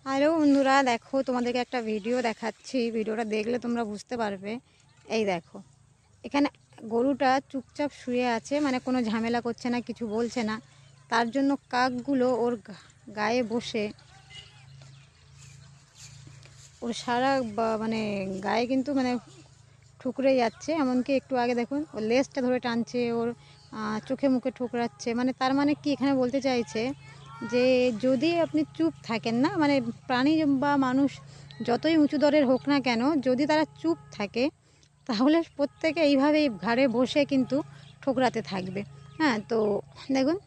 Hello বন্ধুরা, দেখো তোমাদেরকে একটা ভিডিও দেখাচ্ছি। ভিডিওটা দেখলে তোমরা বুঝতে পারবে। এই দেখো, এখানে গরুটা চুপচাপ শুয়ে আছে, মানে কোনো ঝামেলা করছে না, কিছু বলছে না। তার জন্য কাকগুলো ওর গায়ে বসে ওর সারা মানে গায়ে কিন্তু মানে ঠুকরে যাচ্ছে। এমনকি একটু আগে দেখুন ওর লেজটা ধরে টানছে, ওর চোখে মুখে ঠুকরাচ্ছে। মানে তার মানে কি এখানে বলতে চাইছে যে যদি আপনি চুপ থাকেন না, মানে প্রাণী বা মানুষ যতই উঁচু দরের হোক না কেন, যদি তারা চুপ থাকে তাহলে প্রত্যেকে এইভাবেই ঘাড়ে বসে কিন্তু ঠোকরাতে থাকবে। হ্যাঁ, তো দেখুন,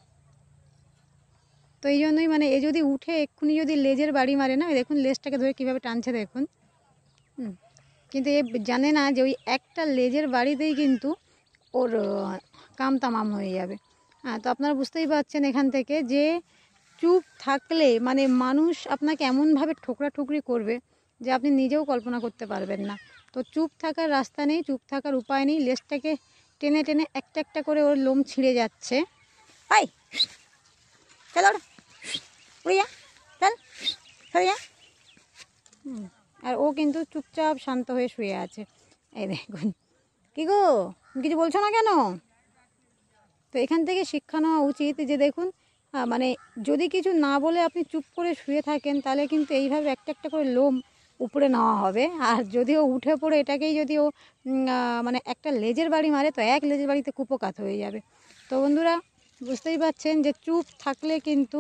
তো এই জন্যই মানে এ যদি উঠে এক্ষুনি যদি লেজের বাড়ি মারে না, দেখুন লেজটাকে ধরে কীভাবে টানছে দেখুন। কিন্তু এ জানে না যে ওই একটা লেজের বাড়িতেই কিন্তু ওর কাম তামাম হয়ে যাবে। হ্যাঁ, তো আপনারা বুঝতেই পারছেন এখান থেকে যে চুপ থাকলে মানে মানুষ আপনাকে এমনভাবে ঠোকরাঠুকরি করবে যে আপনি নিজেও কল্পনা করতে পারবেন না। তো চুপ থাকার রাস্তা নেই, চুপ থাকার উপায় নেই। লেজটাকে টেনে টেনে একটা একটা করে ওর লোম ছিঁড়ে যাচ্ছে। আই চল উড়িয়া চল সরিয়া। আর ও কিন্তু চুপচাপ শান্ত হয়ে শুয়ে আছে। এই দেখুন, কী গো, কিছু বলছো না কেন? তো এখান থেকে শিক্ষা নেওয়া উচিত যে দেখুন, মানে যদি কিছু না বলে আপনি চুপ করে শুয়ে থাকেন তাহলে কিন্তু এইভাবে একটা একটা করে লোম উপরে নেওয়া হবে। আর যদি ও উঠে পড়ে এটাকেই যদি ও মানে একটা লেজের বাড়ি মারে, তো এক লেজের বাড়িতে কুপোকাত হয়ে যাবে। তো বন্ধুরা, বুঝতেই পারছেন যে চুপ থাকলে কিন্তু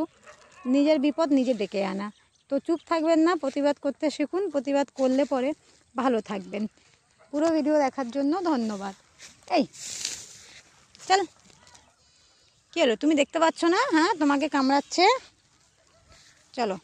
নিজের বিপদ নিজে ডেকে আনা। তো চুপ থাকবেন না, প্রতিবাদ করতে শিখুন। প্রতিবাদ করলে পরে ভালো থাকবেন। পুরো ভিডিও দেখার জন্য ধন্যবাদ। এই চল, কী হলো, তুমি দেখতে পাচ্ছ না? হ্যাঁ, তোমাকে কামড়াচ্ছে। চলো।